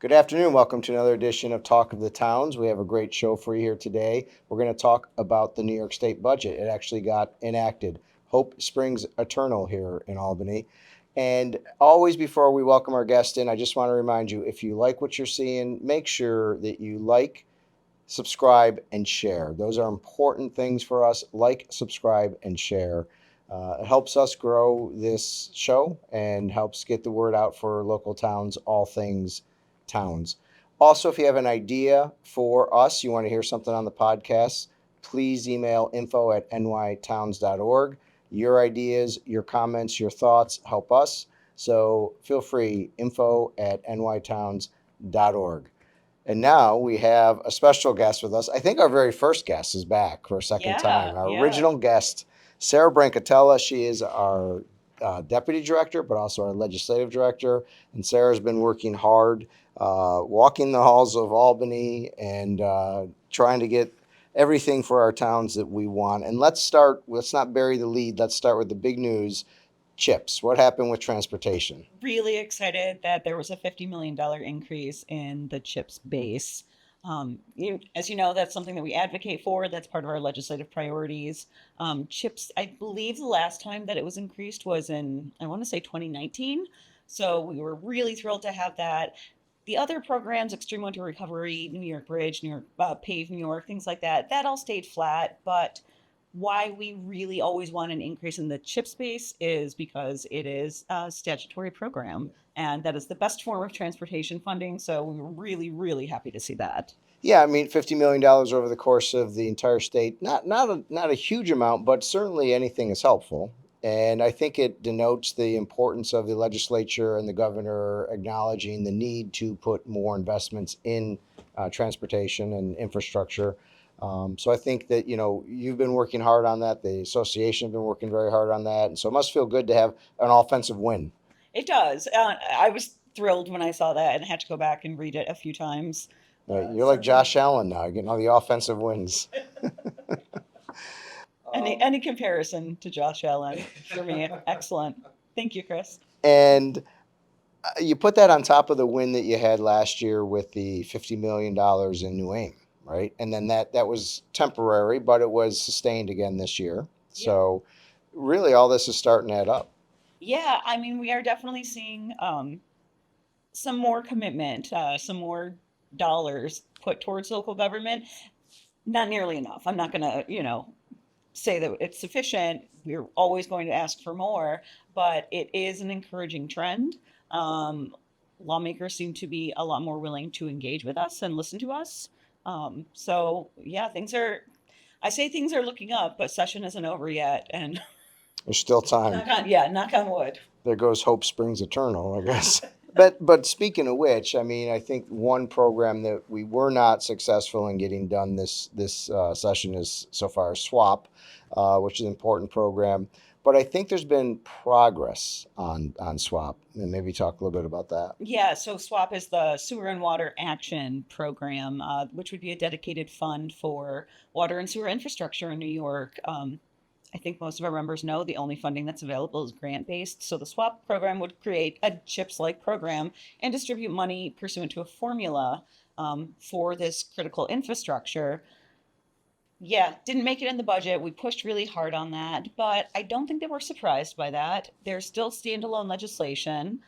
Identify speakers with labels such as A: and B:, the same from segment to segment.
A: Good afternoon. Welcome to another edition of Talk of the Towns. We have a great show for you here today. We're going to talk about the New York State budget. It actually got enacted. Hope springs eternal here in Albany. And always before we welcome our guest in, I just want to remind you, if you like what you're seeing, make sure that you like, subscribe, and share. Those are important things for us. Like, subscribe, and share. It helps us grow this show and helps get the word out for local towns, all things towns. Also, if you have an idea for us, you want to hear something on the podcast, please email info@nytowns.org. Your ideas, your comments, your thoughts help us. So feel free, info@nytowns.org. And now we have a special guest with us. I think our very first guest is back for a second time. Our original guest, Sarah Brancatella. She is our deputy director, but also our legislative director. And Sarah's been working hard, walking the halls of Albany and trying to get everything for our towns that we want. And let's not bury the lead. Let's start with the big news. CHIPS. What happened with transportation?
B: Really excited that there was a $50 million increase in the CHIPS base. As you know, that's something that we advocate for. That's part of our legislative priorities. CHIPS, I believe the last time that it was increased was in, I want to say 2019. So we were really thrilled to have that. The other programs, Extreme Winter Recovery, New York Bridge, New York Pave New York, things like that, that all stayed flat. But why we really always want an increase in the chip space is because it is a statutory program and that is the best form of transportation funding. So we were really, really happy to see that.
A: Yeah, I mean, $50 million over the course of the entire state, not a huge amount, but certainly anything is helpful. And I think it denotes the importance of the legislature and the governor acknowledging the need to put more investments in transportation and infrastructure. So I think that, you've been working hard on that. The association has been working very hard on that. And so it must feel good to have an offensive win.
B: It does. I was thrilled when I saw that and had to go back and read it a few times.
A: You're like Josh Allen now, getting all the offensive wins.
B: Any comparison to Josh Allen for me, excellent. Thank you, Chris.
A: And you put that on top of the win that you had last year with the $50 million in New Aim, right? And then that was temporary, but it was sustained again this year. Yeah. So really all this is starting to add up.
B: Yeah, I mean, we are definitely seeing some more commitment, some more dollars put towards local government. Not nearly enough. I'm not going to, say that it's sufficient. We're always going to ask for more, but it is an encouraging trend. Lawmakers seem to be a lot more willing to engage with us and listen to us. So yeah, things are looking up, but session isn't over yet. And
A: there's still time.
B: Knock on wood.
A: There goes hope springs eternal, I guess. But speaking of which, I mean, I think one program that we were not successful in getting done this session is so far SWAP, which is an important program. But I think there's been progress on SWAP, and maybe talk a little bit about that.
B: Yeah, so SWAP is the Sewer and Water Action Program, which would be a dedicated fund for water and sewer infrastructure in New York. I think most of our members know the only funding that's available is grant-based. So the SWAP program would create a CHIPS-like program and distribute money pursuant to a formula for this critical infrastructure. Yeah, didn't make it in the budget. We pushed really hard on that, but I don't think that we're surprised by that. There's still standalone legislation,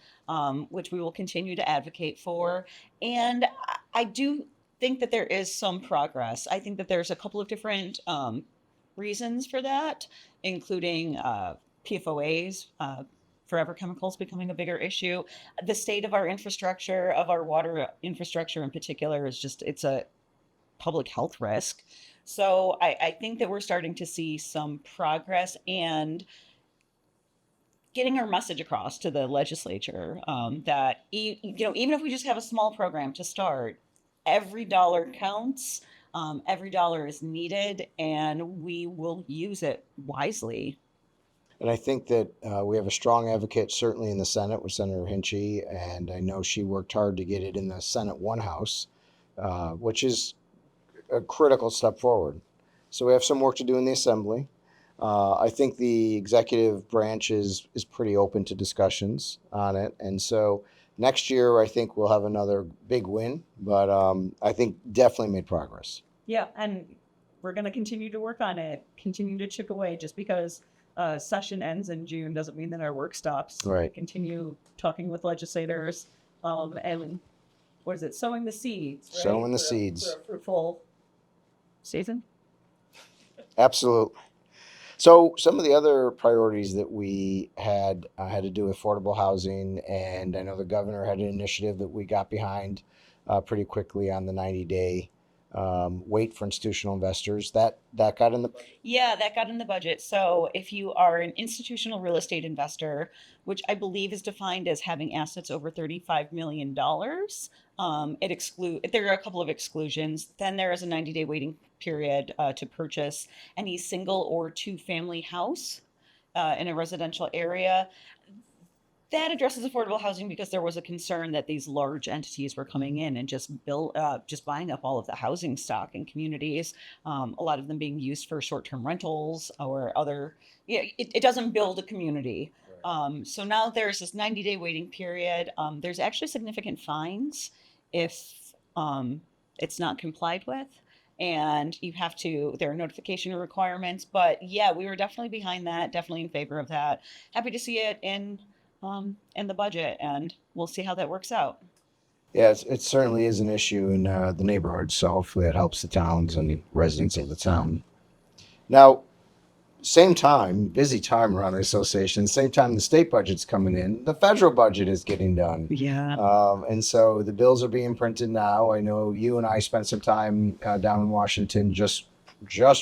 B: which we will continue to advocate for. And I do think that there is some progress. I think that there's a couple of different reasons for that, including PFOAs, forever chemicals becoming a bigger issue. The state of our infrastructure, of our water infrastructure in particular, it's a public health risk. So I think that we're starting to see some progress and getting our message across to the legislature that, even if we just have a small program to start, every dollar counts. Every dollar is needed, and we will use it wisely.
A: And I think that we have a strong advocate, certainly in the Senate, with Senator Hinchy, and I know she worked hard to get it in the Senate One House, which is a critical step forward. So we have some work to do in the Assembly. I think the executive branch is pretty open to discussions on it, and so Next year, I think we'll have another big win, but I think definitely made progress.
B: Yeah, and we're going to continue to work on it, continue to chip away. Just because session ends in June doesn't mean that our work stops.
A: Right.
B: Continue talking with legislators, and what is it? Sowing the seeds. Right?
A: Sowing the
B: For
A: seeds.
B: a fruitful season.
A: Absolutely. So some of the other priorities that we had to do with affordable housing, and I know the governor had an initiative that we got behind pretty quickly on the 90-day wait for institutional investors. That got in the
B: Yeah, that got in the budget. So if you are an institutional real estate investor, which I believe is defined as having assets over $35 million, there are a couple of exclusions. Then there is a 90-day waiting period to purchase any single or two family house in a residential area. That addresses affordable housing because there was a concern that these large entities were coming in and just buying up all of the housing stock in communities. A lot of them being used for short-term rentals or other. Yeah, it doesn't build a community. So now there's this 90-day waiting period. There's actually significant fines if it's not complied with. And there are notification requirements. But yeah, we were definitely behind that, definitely in favor of that. Happy to see it in the budget, and we'll see how that works out.
A: Yeah, it certainly is an issue in the neighborhood. So hopefully it helps the towns and residents of the town. Now, same time, busy time around the association. Same time the state budget's coming in, the federal budget is getting done.
B: Yeah.
A: And so the bills are being printed now. I know you and I spent some time down in Washington just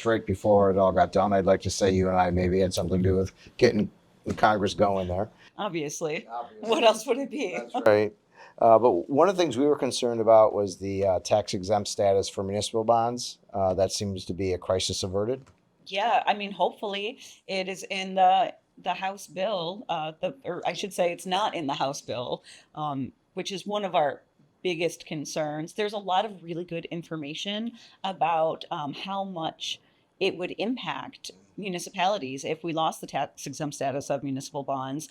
A: right before it all got done. I'd like to say you and I maybe had something to do with getting the Congress going there.
B: Obviously. What else would it be?
A: That's right. But one of the things we were concerned about was the tax exempt status for municipal bonds. That seems to be a crisis averted.
B: Yeah, I mean, hopefully it is in the House bill. Or I should say, it's not in the House bill, which is one of our biggest concerns. There's a lot of really good information about how much it would impact municipalities if we lost the tax exempt status of municipal bonds.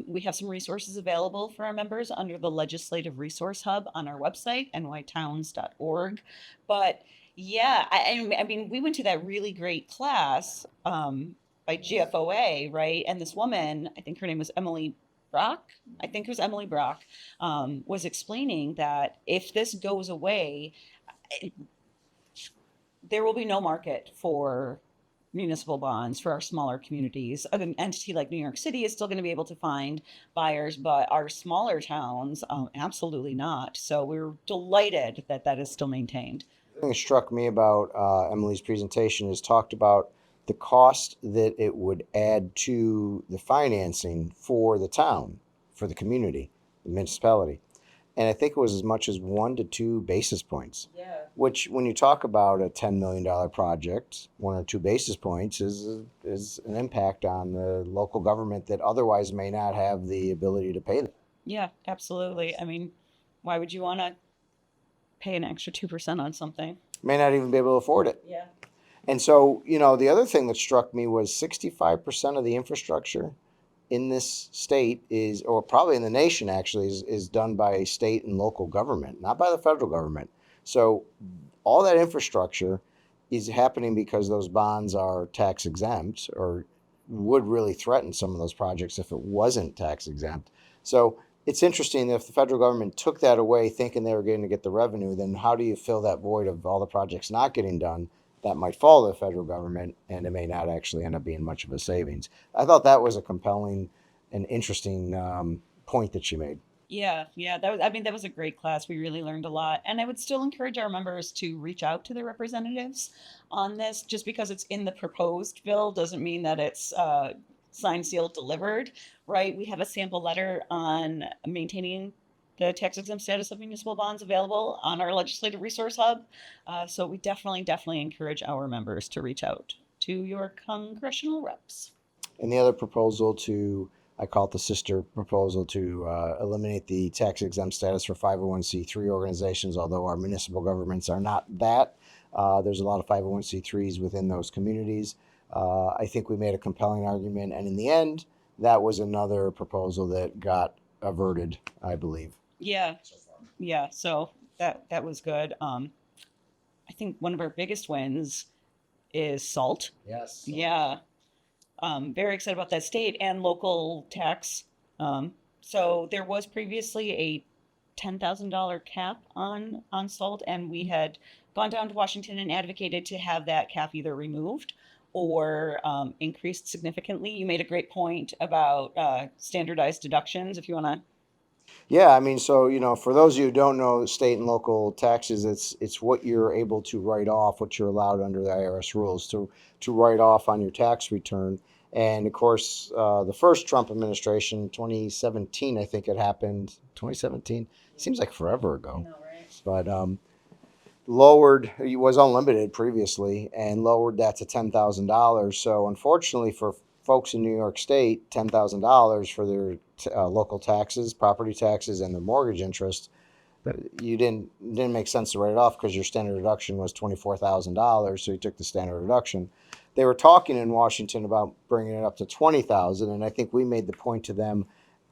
B: We have some resources available for our members under the Legislative Resource Hub on our website, nytowns.org. But yeah, I mean, we went to that really great class by GFOA, right? And this woman, I think her name was Emily Brock, I think it was Emily Brock, was explaining that if this goes away, there will be no market for municipal bonds for our smaller communities. An entity like New York City is still going to be able to find buyers, but our smaller towns, absolutely not. So we're delighted that that is still maintained.
A: The thing that struck me about Emily's presentation is talked about the cost that it would add to the financing for the town, for the community, the municipality. And I think it was as much as 1 to 2 basis points.
B: Yeah.
A: Which, when you talk about a $10 million project, 1 or 2 basis points is an impact on the local government that otherwise may not have the ability to pay them.
B: Yeah, absolutely. I mean, why would you want to pay an extra 2% on something?
A: May not even be able to afford it.
B: Yeah.
A: And so, the other thing that struck me was 65% of the infrastructure in this state is, or probably in the nation actually, is done by state and local government, not by the federal government. So all that infrastructure is happening because those bonds are tax exempt, or would really threaten some of those projects if it wasn't tax exempt. So it's interesting that if the federal government took that away thinking they were going to get the revenue, then how do you fill that void of all the projects not getting done that might fall to the federal government, and it may not actually end up being much of a savings? I thought that was a compelling and interesting point that she made.
B: Yeah, that was a great class. We really learned a lot. And I would still encourage our members to reach out to their representatives on this. Just because it's in the proposed bill doesn't mean that it's signed, sealed, delivered, right? We have a sample letter on maintaining the tax exempt status of municipal bonds available on our Legislative Resource Hub. So we definitely encourage our members to reach out to your congressional reps.
A: And the other proposal I call it the sister proposal, to eliminate the tax exempt status for 501c3 organizations, although our municipal governments are not that. There's a lot of 501c3s within those communities. I think we made a compelling argument, and in the end, that was another proposal that got averted, I believe.
B: Yeah,
A: so far.
B: yeah. So that was good. I think one of our biggest wins is salt.
A: Yes.
B: Yeah. Very excited about that state and local tax. So there was previously a $10,000 cap on salt, and we had gone down to Washington and advocated to have that cap either removed or increased significantly. You made a great point about standardized deductions. If you want to,
A: Yeah, I mean, so for those of you who don't know state and local taxes, it's what you're able to write off, what you're allowed under the IRS rules to write off on your tax return. And of course, the first Trump administration, 2017, I think it happened. 2017 seems like forever ago,
B: no, right?
A: but lowered. It was unlimited previously, and lowered that to $10,000. So unfortunately for folks in New York State, $10,000 for their local taxes, property taxes, and their mortgage interest. You didn't make sense to write it off because your standard deduction was $24,000. So you took the standard deduction. They were talking in Washington about bringing it up to 20,000, and I think we made the point to them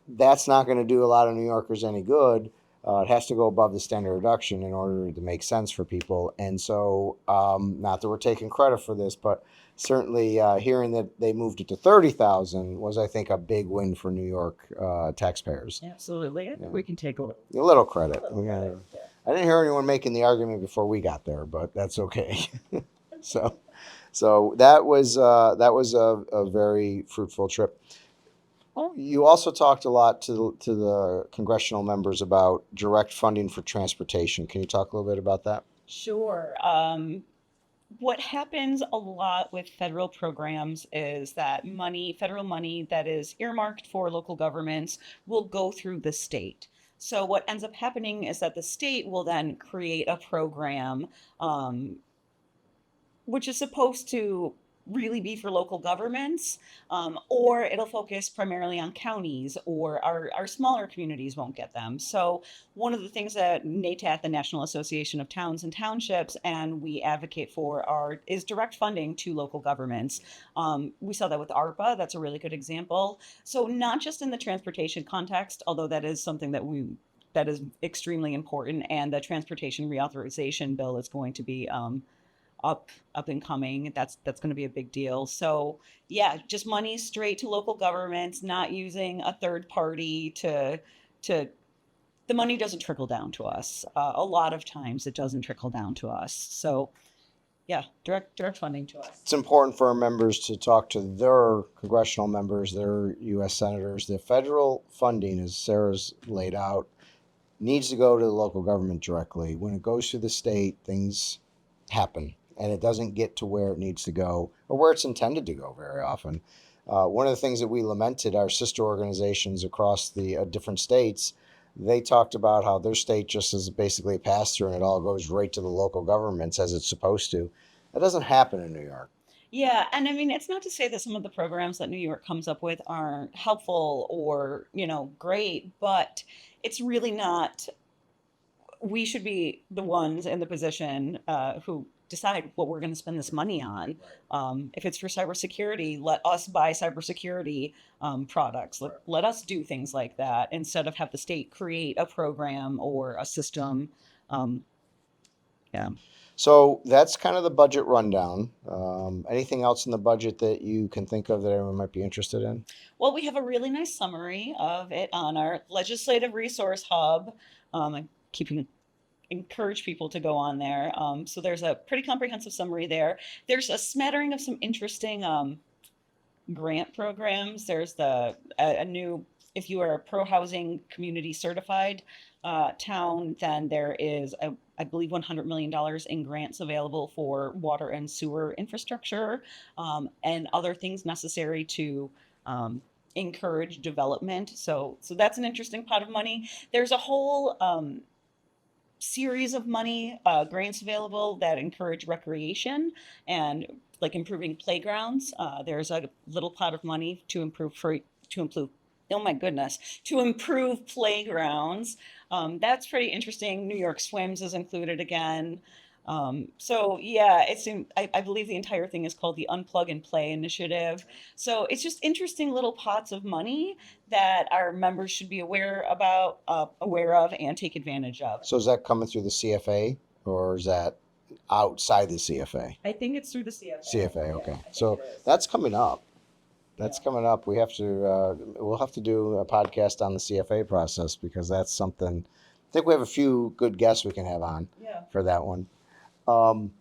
A: that's not going to do a lot of New Yorkers any good. It has to go above the standard deduction in order to make sense for people. And so, not that we're taking credit for this, but certainly hearing that they moved it to 30,000 was, I think, a big win for New York taxpayers.
B: Absolutely. I think
A: Yeah.
B: we can take a
A: A little credit.
B: little credit. Yeah.
A: I didn't hear anyone making the argument before we got there, but that's okay. so, so that was a very fruitful trip. You also talked a lot to the congressional members about direct funding for transportation. Can you talk a little bit about that?
B: Sure. What happens a lot with federal programs is that federal money that is earmarked for local governments will go through the state. So what ends up happening is that the state will then create a program, which is supposed to really be for local governments, or it'll focus primarily on counties, or our smaller communities won't get them. So one of the things that NATAT, the National Association of Towns and Townships, and we advocate for is direct funding to local governments. We saw that with ARPA. That's a really good example. So not just in the transportation context, although that is something that is extremely important, and the transportation reauthorization bill is going to be up and coming. That's going to be a big deal. So yeah, just money straight to local governments, not using a third party to the money doesn't trickle down to us. A lot of times it doesn't trickle down to us. So yeah, direct funding to us.
A: It's important for our members to talk to their congressional members, their U.S. senators. The federal funding, as Sarah's laid out, needs to go to the local government directly. When it goes to the state, things happen, and it doesn't get to where it needs to go or where it's intended to go very often. One of the things that we lamented, our sister organizations across the different states, they talked about how their state just is basically a pass-through and it all goes right to the local governments as it's supposed to. That doesn't happen in New York.
B: Yeah, and I mean, it's not to say that some of the programs that New York comes up with aren't helpful or, great, but it's really not. We should be the ones in the position who decide what we're going to spend this money on. If it's for cybersecurity, let us buy cybersecurity products. Let us do things like that instead of have the state create a program or a system. Yeah.
A: So that's kind of the budget rundown. Anything else in the budget that you can think of that everyone might be interested in?
B: Well, we have a really nice summary of it on our legislative resource hub. I'm keeping encourage people to go on there. So there's a pretty comprehensive summary there. There's a smattering of some interesting grant programs. There's a new, if you are a pro housing community certified town, then there is I believe $100 million in grants available for water and sewer infrastructure and other things necessary to encourage development. So that's an interesting pot of money. There's a whole series of money grants available that encourage recreation and like improving playgrounds. There's a little pot of money to improve oh my goodness, to improve playgrounds. That's pretty interesting. New York Swims is included again. So yeah, I believe the entire thing is called the Unplug and Play Initiative. So it's just interesting little pots of money that our members should be aware of, and take advantage of.
A: So is that coming through the CFA or is that outside the CFA?
B: I think it's through the CFA.
A: CFA,
B: Yeah,
A: okay.
B: I think
A: So
B: it is.
A: that's coming up. That's
B: Yeah.
A: coming up. We'll have to do a podcast on the CFA process because that's something. I think we have a few good guests we can have on
B: Yeah.
A: for that one. Um,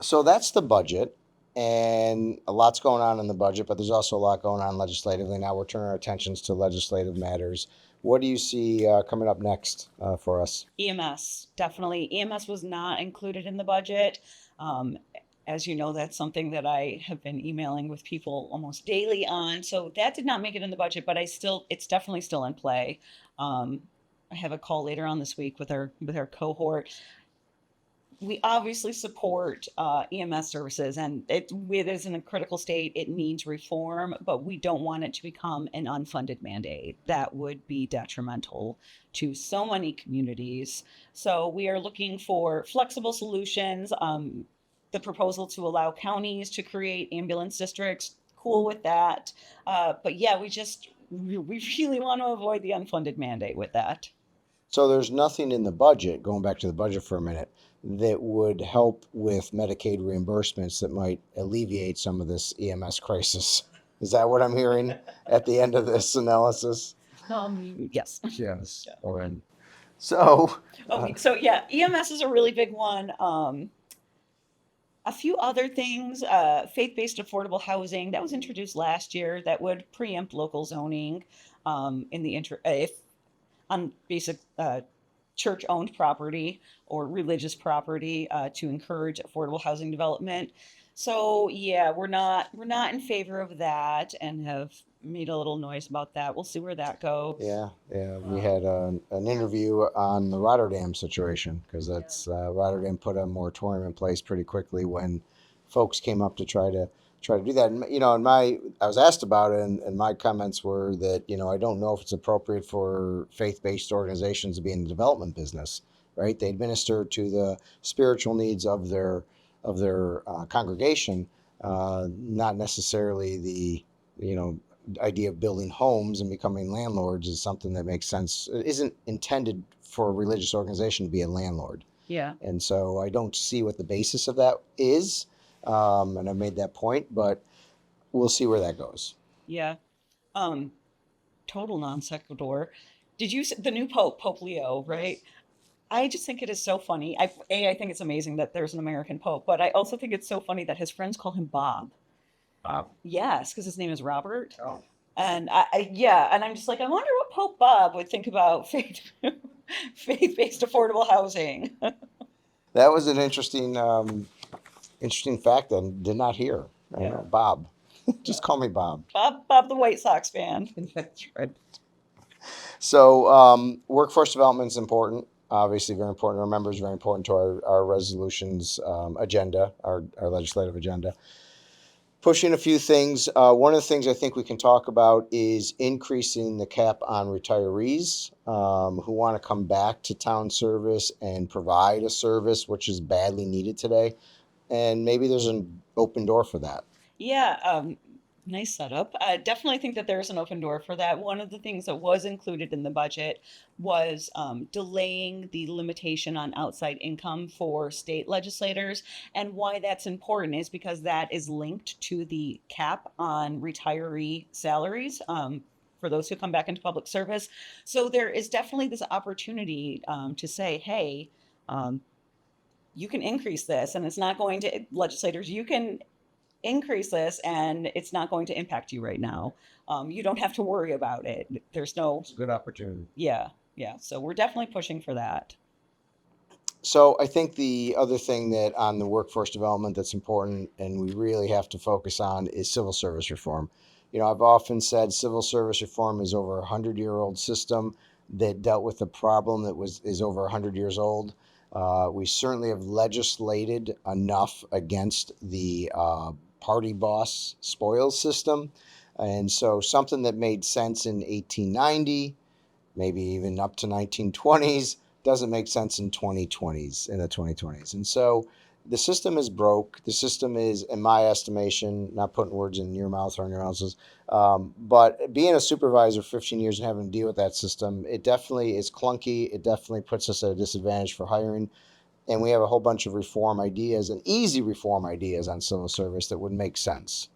A: so that's the budget, and a lot's going on in the budget, but there's also a lot going on legislatively. Now we're turning our attentions to legislative matters. What do you see coming up next for us?
B: EMS, definitely. EMS was not included in the budget. Um, as you know, that's something that I have been emailing with people almost daily on. So that did not make it in the budget, but it's definitely still in play. Um, I have a call later on this week with our cohort. We obviously support EMS services, and it is in a critical state. It needs reform, but we don't want it to become an unfunded mandate. That would be detrimental to so many communities. So we are looking for flexible solutions. The proposal to allow counties to create ambulance districts, cool with that. But yeah, we really want to avoid the unfunded mandate with that.
A: So there's nothing in the budget, going back to the budget for a minute, that would help with Medicaid reimbursements that might alleviate some of this EMS crisis. Is that what I'm hearing at the end of this analysis?
B: Yes.
A: Yes.
B: Yeah.
A: All right. So,
B: So yeah, EMS is a really big one. A few other things, faith-based affordable housing that was introduced last year that would preempt local zoning in the if on basic church-owned property or religious property to encourage affordable housing development. So yeah, we're not in favor of that, and have made a little noise about that. We'll see where that goes.
A: yeah, we had an interview on the Rotterdam situation because that's Rotterdam put a moratorium in place pretty quickly when folks came up to try to do that. And I was asked about it, and my comments were that I don't know if it's appropriate for faith-based organizations to be in the development business, right? They administer to the spiritual needs of their congregation, not necessarily the idea of building homes and becoming landlords is something that makes sense. It isn't intended for a religious organization to be a landlord.
B: Yeah.
A: And so I don't see what the basis of that is. And I made that point, but we'll see where that goes.
B: Yeah. Um, Total non sequitur. The new Pope Leo, right? I just think it is so funny. I think it's amazing that there's an American Pope, but I also think it's so funny that his friends call him Bob.
A: Bob.
B: Yes, because his name is Robert.
A: Oh.
B: And yeah, and I'm just like, I wonder what Pope Bob would think about faith-based affordable housing.
A: That was an interesting fact that I did not hear. I don't
B: Yeah.
A: know, Bob. Just call me Bob.
B: Bob the White Sox fan.
A: That's right. So workforce development is important. Obviously, very important to our members, very important to our resolutions agenda, our legislative agenda. Pushing a few things. One of the things I think we can talk about is increasing the cap on retirees who want to come back to town service and provide a service which is badly needed today. And maybe there's an open door for that.
B: Yeah, nice setup. I definitely think that there's an open door for that. One of the things that was included in the budget was delaying the limitation on outside income for state legislators. And why that's important is because that is linked to the cap on retiree salaries. For those who come back into public service. So there is definitely this opportunity to say, hey, you can increase this, and it's not going to, legislators, you can increase this and it's not going to impact you right now. You don't have to worry about it. There's no,
A: It's a good opportunity.
B: yeah. So we're definitely pushing for that.
A: So I think the other thing that on the workforce development that's important and we really have to focus on is civil service reform. I've often said civil service reform is over 100-year-old system that dealt with a problem that is over 100 years old. We certainly have legislated enough against the party boss spoils system. And so something that made sense in 1890, maybe even up to 1920s, doesn't make sense in the 2020s. And so the system is broke. The system is, in my estimation, not putting words in your mouth or in your mouth's, but being a supervisor 15 years and having to deal with that system, it definitely is clunky. It definitely puts us at a disadvantage for hiring. And we have a whole bunch of reform ideas and easy reform ideas on civil service that would make sense.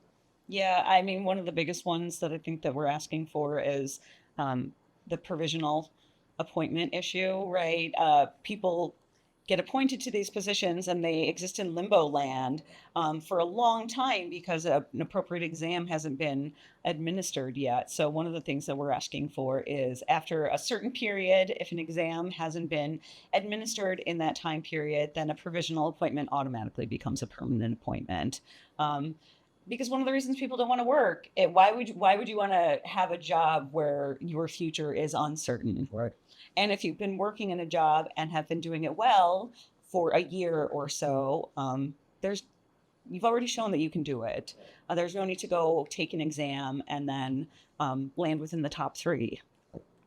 B: Yeah, I mean, one of the biggest ones that I think that we're asking for is um, the provisional appointment issue, right? People get appointed to these positions and they exist in limbo land for a long time because an appropriate exam hasn't been administered yet. So, one of the things that we're asking for is after a certain period, if an exam hasn't been administered in that time period, then a provisional appointment automatically becomes a permanent appointment. Um, because one of the reasons people don't want to work, why would you want to have a job where your future is uncertain?
A: Right.
B: And if you've been working in a job and have been doing it well for a year or so, there's you've already shown that you can do it. There's no need to go take an exam and then land within the top three.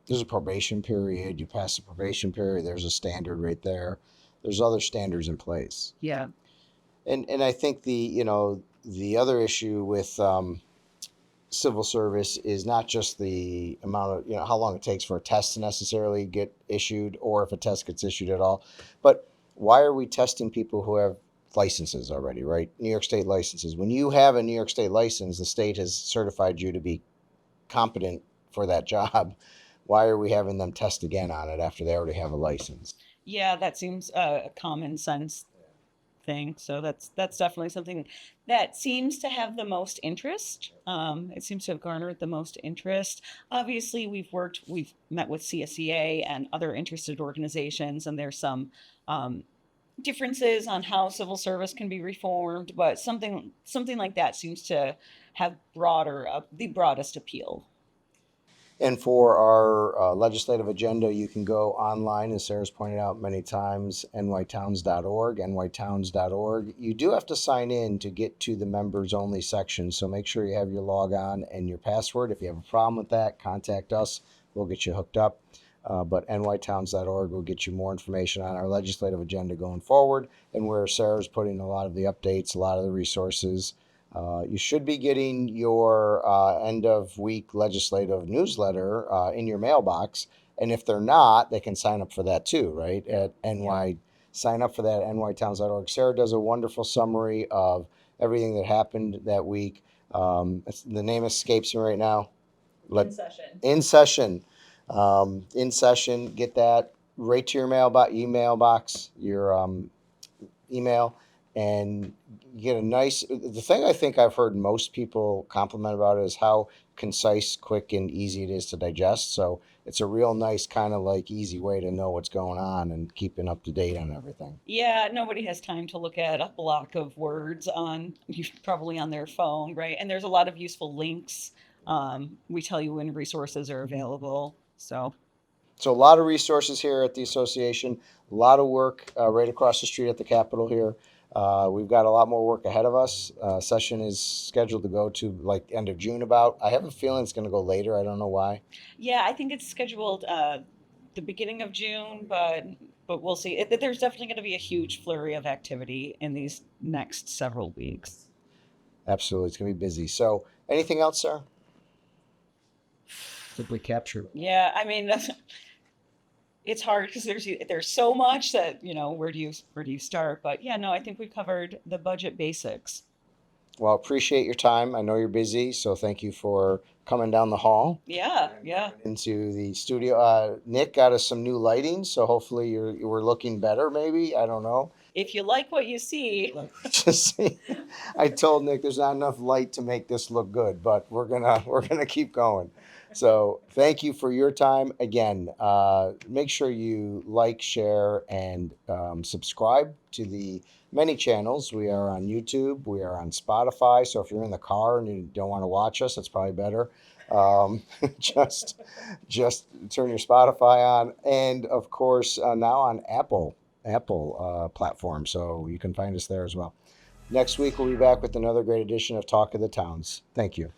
A: There's a probation period. You pass the probation period. There's a standard right there. There's other standards in place.
B: Yeah.
A: And I think the other issue with civil service is not just the amount of how long it takes for a test to necessarily get issued, or if a test gets issued at all, but why are we testing people who have licenses already, right? New York State licenses. When you have a New York State license, the state has certified you to be competent for that job. Why are we having them test again on it after they already have a license?
B: Yeah, that seems a common sense thing. So that's definitely something that seems to have the most interest. It seems to have garnered the most interest. Obviously, we've met with CSEA and other interested organizations, and there's some differences on how civil service can be reformed, but something like that seems to have the broadest appeal.
A: And for our legislative agenda, you can go online, as Sarah's pointed out many times, nytowns.org, nytowns.org. You do have to sign in to get to the members only section, so make sure you have your log on and your password. If you have a problem with that, contact us. We'll get you hooked up. But nytowns.org will get you more information on our legislative agenda going forward and where Sarah's putting a lot of the updates, a lot of the resources. You should be getting your end of week legislative newsletter in your mailbox. And if they're not, they can sign up for that too, right? At NY, sign up for that at nytowns.org. Sarah does a wonderful summary of everything that happened that week. The name escapes me right now.
B: In session.
A: In session. In session. Get that right to your mailbox, your email, and get a nice. The thing I think I've heard most people compliment about it is how concise, quick, and easy it is to digest. So it's a real nice kind of like easy way to know what's going on and keeping up to date on everything.
B: Yeah, nobody has time to look at a block of words probably on their phone, right? And there's a lot of useful links. We tell you when resources are available. So
A: a lot of resources here at the association, a lot of work right across the street at the Capitol here. We've got a lot more work ahead of us. Session is scheduled to go to like end of June about. I have a feeling it's going to go later. I don't know why.
B: Yeah, I think it's scheduled the beginning of June, but we'll see. There's definitely going to be a huge flurry of activity in these next several weeks.
A: Absolutely. It's going to be busy. So anything else, Sarah?
C: Simply capture.
B: Yeah, I mean, it's hard because there's so much that where do you start? But yeah, no, I think we've covered the budget basics.
A: Well, appreciate your time. I know you're busy, so thank you for coming down the hall
B: Yeah.
A: into the studio. Nick got us some new lighting, so hopefully we're looking better. Maybe, I don't know.
B: If you like what you see,
A: Just see, I told Nick there's not enough light to make this look good, but we're gonna keep going. So thank you for your time again. Make sure you like, share, and subscribe to the many channels. We are on YouTube. We are on Spotify. So if you're in the car and you don't want to watch us, that's probably better. Just turn your Spotify on, and of course now on Apple platform. So you can find us there as well. Next week we'll be back with another great edition of Talk of the Towns. Thank you.